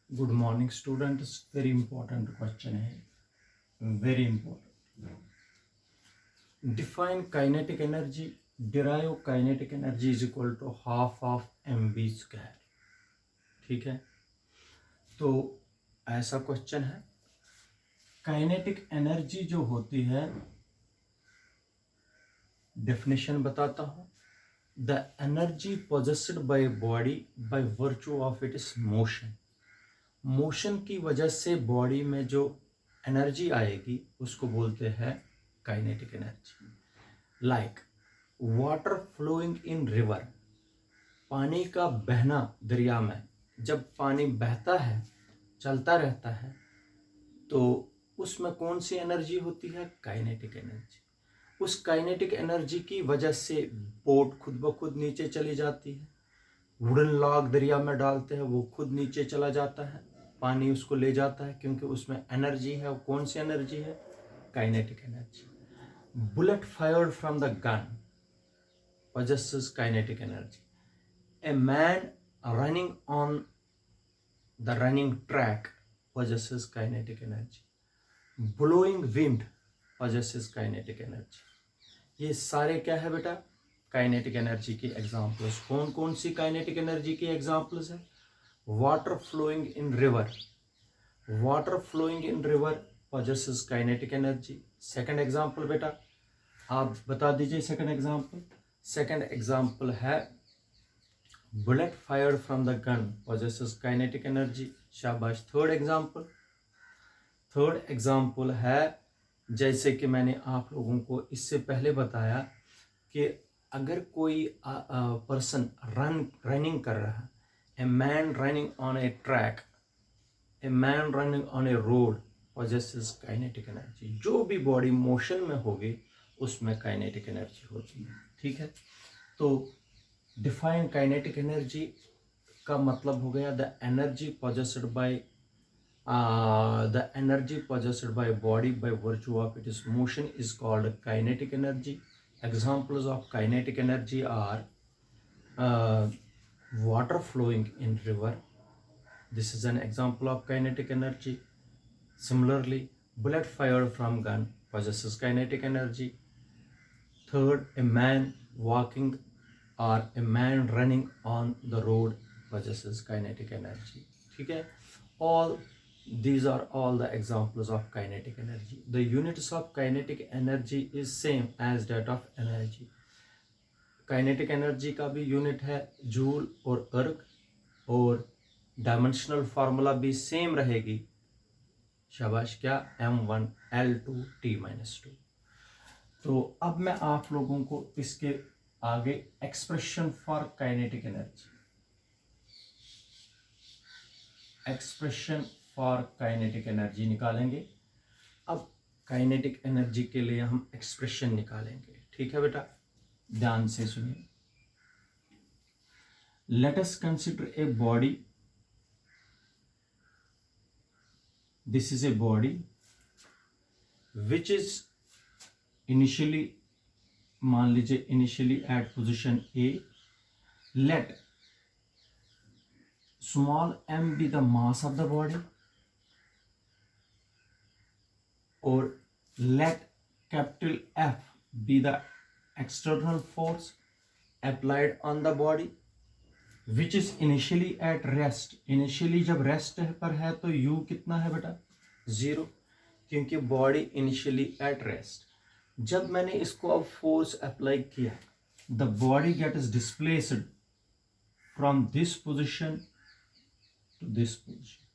Good morning students, very important question है, very important. Define kinetic energy. Derive kinetic energy is equal to half of mv square. ठीक है, तो ऐसा question है. Kinetic energy जो होती है, डेफिनेशन बताता हूं. The energy possessed by body by virtue of it is motion. Motion की वजह से बॉडी में जो एनर्जी आएगी उसको बोलते हैं kinetic energy. Like water flowing in river. पानी का बहना दरिया में, जब पानी बहता है, चलता रहता है, तो उसमें कौन सी एनर्जी होती है? Kinetic energy. उस काइनेटिक एनर्जी की वजह से बोट खुद ब खुद नीचे चली जाती है. वुडन लॉग दरिया में डालते हैं, वो खुद नीचे चला जाता है, पानी उसको ले जाता है, क्योंकि उसमें एनर्जी है. वो कौन सी एनर्जी है? Kinetic energy. Bullet fired from the gun possesses kinetic energy. A man running on the running track possesses kinetic energy. Blowing wind possesses kinetic energy. ये सारे क्या है बेटा? काइनेटिक एनर्जी की एग्जाम्पल्स. कौन कौन सी काइनेटिक एनर्जी की एग्जाम्पल्स है? Water flowing in river. Water flowing in river possesses kinetic energy. Second example बेटा आप बता दीजिए. सेकंड एग्जाम्पल, सेकंड एग्जाम्पल है bullet fired from the gun possesses kinetic energy. शाबाश. थर्ड एग्जाम्पल, थर्ड एग्जाम्पल है, जैसे कि मैंने आप लोगों को इससे पहले बताया कि अगर कोई पर्सन रनिंग कर रहा है, a man running on A track, a man running on A road possesses kinetic energy. जो भी बॉडी मोशन में होगी उसमें काइनेटिक एनर्जी होती है. ठीक है, तो डिफाइन काइनेटिक एनर्जी का मतलब हो गया the energy possessed by body by virtue of it is motion is called kinetic energy. Examples of kinetic energy are water flowing in river. This is an example of kinetic energy. Similarly, bullet fired from gun possesses kinetic energy. Third, a man walking or a man running on the road possesses kinetic energy. ठीक है, all these are all the examples of kinetic energy. The units of kinetic energy is same as that of energy. Kinetic energy का भी unit है joule और अर्ग, और dimensional formula भी same रहेगी. शाबाश. क्या? m1l2t-2. तो अब मैं आप लोगों को इसके आगे expression for kinetic energy, expression for kinetic energy निकालेंगे. अब काइनेटिक एनर्जी के लिए हम एक्सप्रेशन निकालेंगे. ठीक है बेटा, ध्यान से सुनिए. Let us consider a body. This is a body which is initially, मान लीजिए initially at position A. Let small m be the mass of the body, or let capital F be the external force applied on the body which is initially at rest. initially जब rest पर है तो u कितना है बेटा? 0, क्योंकि body initially at rest. जब मैंने इसको अब फोर्स अप्लाई किया, the body get is displaced from this position to this position.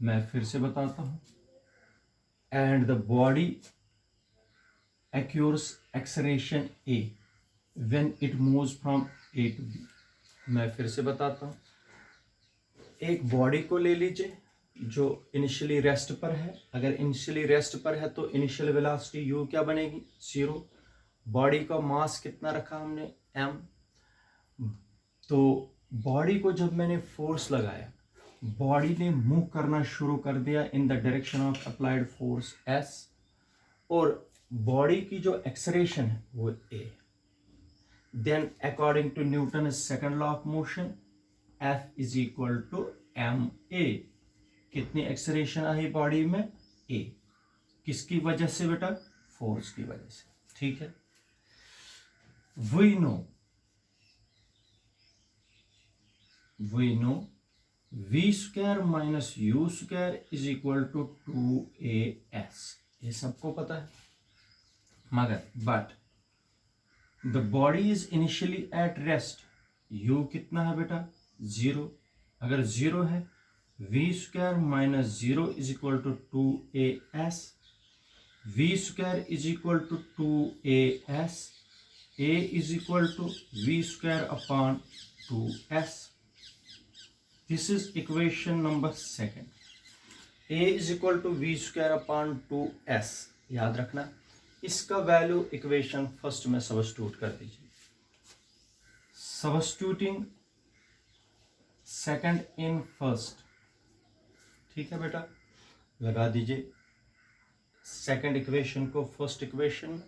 मैं फिर से बताता हूं. And the body acquires acceleration a when it moves from A to B. मैं फिर से बताता हूँ. एक बॉडी को ले लीजिए जो इनिशियली रेस्ट पर है. अगर इनिशियली रेस्ट पर है तो इनिशियल वेलोसिटी u क्या बनेगी? 0. बॉडी का मास कितना रखा हमने? m. तो बॉडी को जब मैंने फोर्स लगाया, बॉडी ने मूव करना शुरू कर दिया in the direction of applied force s, और बॉडी की जो एक्सलेरेशन है वो a. Then according to Newton's second law of motion, F is equal to ma। कितनी एक्सलेरेशन आई बॉडी में? a। किसकी वजह से बेटा? फोर्स की वजह से। ठीक है, we know v square minus u square is equal to 2as। ये सबको पता है, मगर but the body is initially at rest. u कितना है बेटा? 0। अगर 0 है, v square minus 0 is equal to 2as। v square is equal to 2as। a is equal to v square upon 2s। This is equation number second. a is equal to v square upon 2s। याद रखना, इसका value equation first में substitute कर दीजिए। Substituting second in first. ठीक है बेटा, लगा दीजिए सेकंड इक्वेशन को फर्स्ट इक्वेशन में।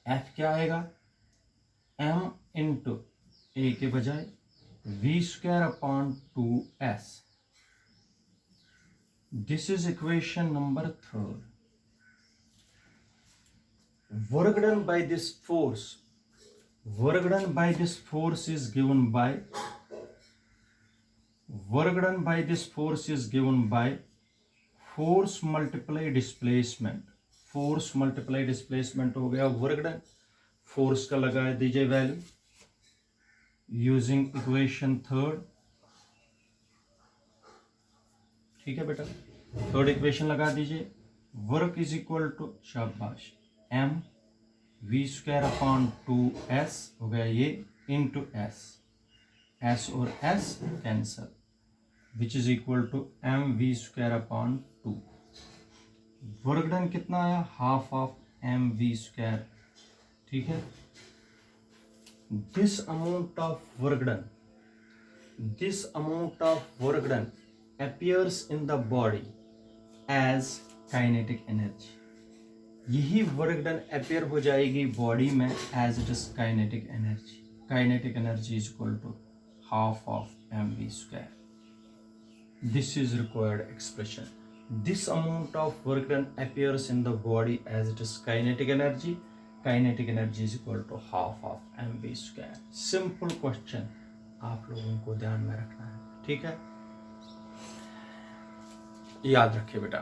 f क्या आएगा? m इंटू ए के बजाय v square upon 2s। This is equation number third. Work done by this force is given by force multiply displacement। force multiply displacement हो गया वर्क डन। फोर्स का लगा दीजिए वैल्यू यूजिंग इक्वेशन थर्ड। ठीक है बेटा, थर्ड इक्वेशन लगा दीजिए। वर्क इज इक्वल टू, शाबाश, m v square upon 2s हो गया ये, इंटू s और s cancel, which is equal to m v square upon 2। Work done कितना आया? Half of m v square. ठीक है, this amount of work done appears in the body as kinetic energy। यही work done appear हो जाएगी body में as it is kinetic energy. Kinetic energy is equal to half of mv square. This is required expression. This amount of work done appears in the body as it is kinetic energy. Kinetic energy is equal to half of mv square. Simple question, आप लोगों को ध्यान में रखना है। ठीक है, याद रखिए बेटा।